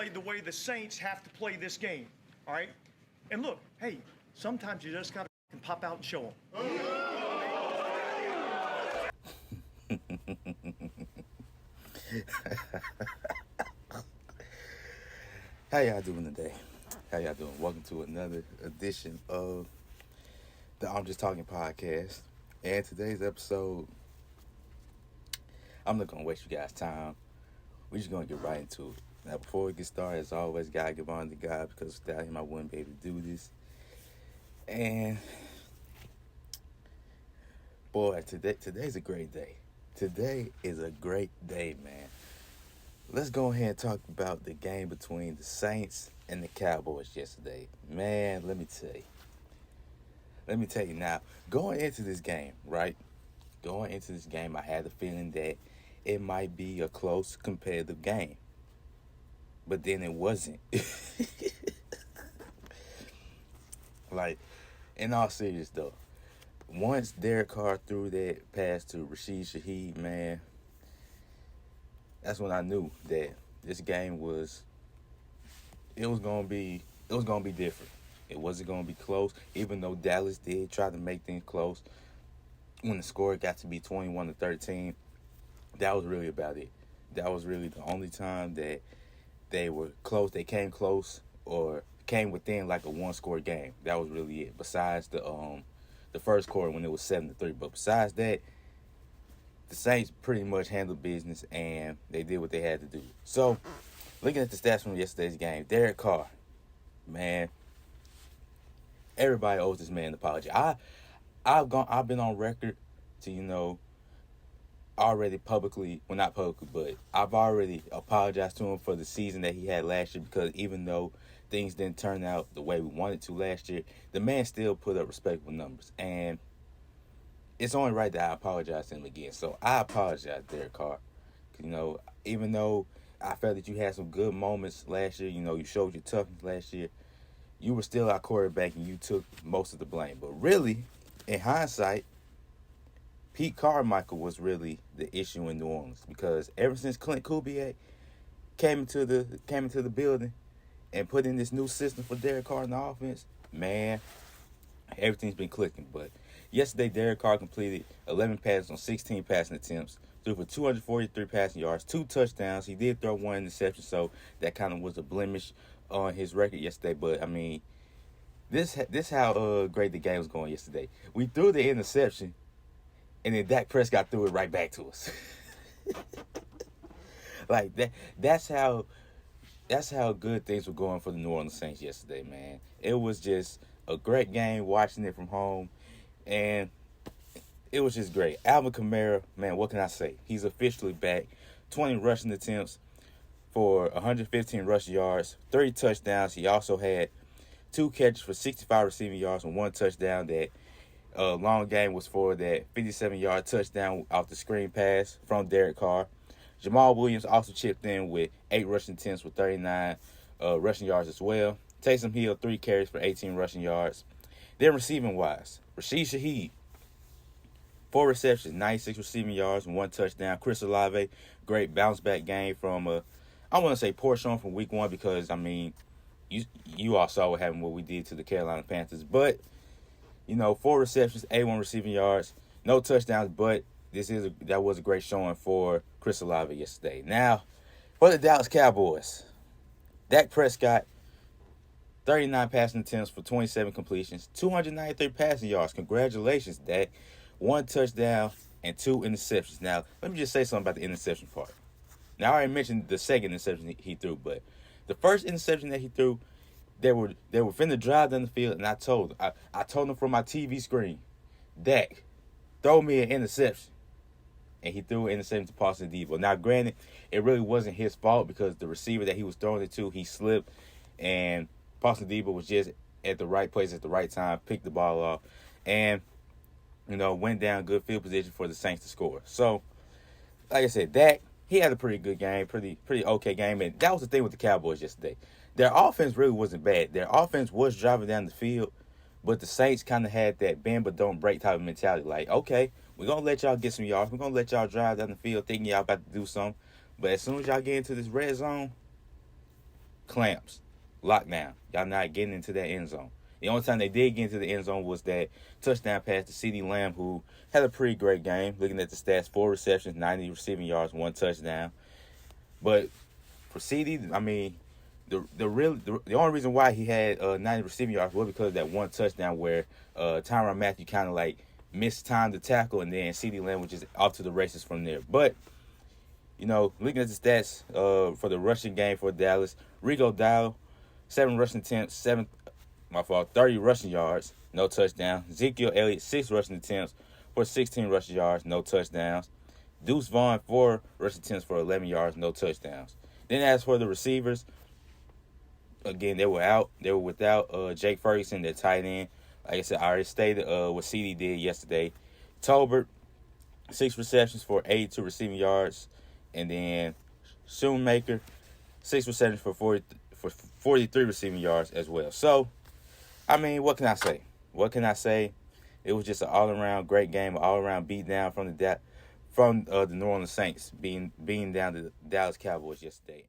play the way the Saints have to play this game. All right? And look, hey, sometimes you just got to pop out and show them. How y'all doing today? How y'all doing? Welcome to another edition of the I'm Just Talkin Podcast. And today's episode, I'm not going to waste you guys' time. We're just going to get right into it. Now, before we get started, as always, gotta give honor to God, because without him, I wouldn't be able to do this. And, boy, today's a great day. Today is a great day, man. Let's go ahead and talk about the game between the Saints and the Cowboys yesterday. Man, let me tell you now, going into this game, right? Going into this game, I had the feeling that it might be a close, competitive game. But then it wasn't. Like, in all seriousness, though, once Derek Carr threw that pass to Rashid Shaheed, man, that's when I knew that this game was gonna be different. It wasn't gonna be close, even though Dallas did try to make things close. When the score got to be 21-13, that was really about it. That was really the only time that they were close. They came close or came within like a one-score game. That was really it. Besides the first quarter when it was 7-3, but besides that, the Saints pretty much handled business and they did what they had to do. So, looking at the stats from yesterday's game, Derek Carr, man, everybody owes this man an apology. I've been on record to, already publicly, well, not publicly, but I've already apologized to him for the season that he had last year, because even though things didn't turn out the way we wanted to last year, the man still put up respectable numbers. And it's only right that I apologize to him again. So I apologize, Derek Carr. Even though I felt that you had some good moments last year, you showed your toughness last year, you were still our quarterback and you took most of the blame. But really, in hindsight, Pete Carmichael was really the issue in New Orleans, because ever since Clint Kubiak came into the building and put in this new system for Derek Carr in the offense, man, everything's been clicking. But yesterday, Derek Carr completed 11 passes on 16 passing attempts, threw for 243 passing yards, 2 touchdowns. He did throw 1 interception, so that kind of was a blemish on his record yesterday. But I mean, this how great the game was going yesterday. We threw the interception, and then Dak Prescott threw it right back to us. Like that. That's how good things were going for the New Orleans Saints yesterday, man. It was just a great game watching it from home, and it was just great. Alvin Kamara, man, what can I say? He's officially back. 20 rushing attempts for 115 rushing yards, 30 touchdowns. He also had 2 catches for 65 receiving yards and 1 touchdown. That long game was for that 57-yard touchdown off the screen pass from Derek Carr. Jamal Williams also chipped in with 8 rushing attempts with 39 rushing yards as well. Taysom Hill, 3 carries for 18 rushing yards. Then receiving-wise, Rashid Shaheed, 4 receptions, 96 receiving yards, and 1 touchdown. Chris Olave, great bounce-back game from, I want to say poor showing from week 1, because, I mean, you all saw what happened, what we did to the Carolina Panthers. But 4 receptions, 81 receiving yards, no touchdowns, but that was a great showing for Chris Olave yesterday. Now, for the Dallas Cowboys, Dak Prescott, 39 passing attempts for 27 completions, 293 passing yards. Congratulations, Dak. 1 touchdown and 2 interceptions. Now, let me just say something about the interception part. Now, I already mentioned the second interception he threw, but the first interception that he threw, they were finna drive down the field, and I told him from my TV screen, Dak, throw me an interception. And he threw an interception to Paulson Adebo. Now, granted, it really wasn't his fault, because the receiver that he was throwing it to, he slipped, and Paulson Adebo was just at the right place at the right time, picked the ball off, and went down good field position for the Saints to score. So, like I said, Dak, he had a pretty good game, pretty okay game, and that was the thing with the Cowboys yesterday. Their offense really wasn't bad. Their offense was driving down the field, but the Saints kind of had that bend but don't break type of mentality. Like, okay, we're going to let y'all get some yards. We're going to let y'all drive down the field thinking y'all about to do something. But as soon as y'all get into this red zone, clamps, lockdown. Y'all not getting into that end zone. The only time they did get into the end zone was that touchdown pass to CeeDee Lamb, who had a pretty great game. Looking at the stats, 4 receptions, 90 receiving yards, 1 touchdown. But for CeeDee, I mean, the only reason why he had 90 receiving yards was because of that 1 touchdown where Tyrann Mathieu kind of like mistimed the tackle, and then CeeDee Lamb was just off to the races from there. But looking at the stats for the rushing game for Dallas, Rico Dowdle, 7 rushing attempts, 30 rushing yards, no touchdown. Ezekiel Elliott, 6 rushing attempts for 16 rushing yards, no touchdowns. Deuce Vaughn, 4 rushing attempts for 11 yards, no touchdowns. Then as for the receivers, again, they were out. They were without Jake Ferguson, their tight end. Like I said, I already stated what CeeDee did yesterday. Tolbert, 6 receptions for 82 receiving yards. And then Shoemaker, 6 receptions for 43 receiving yards as well. So, I mean, what can I say? It was just an all-around great game, an all-around beatdown from the New Orleans Saints being down to the Dallas Cowboys yesterday.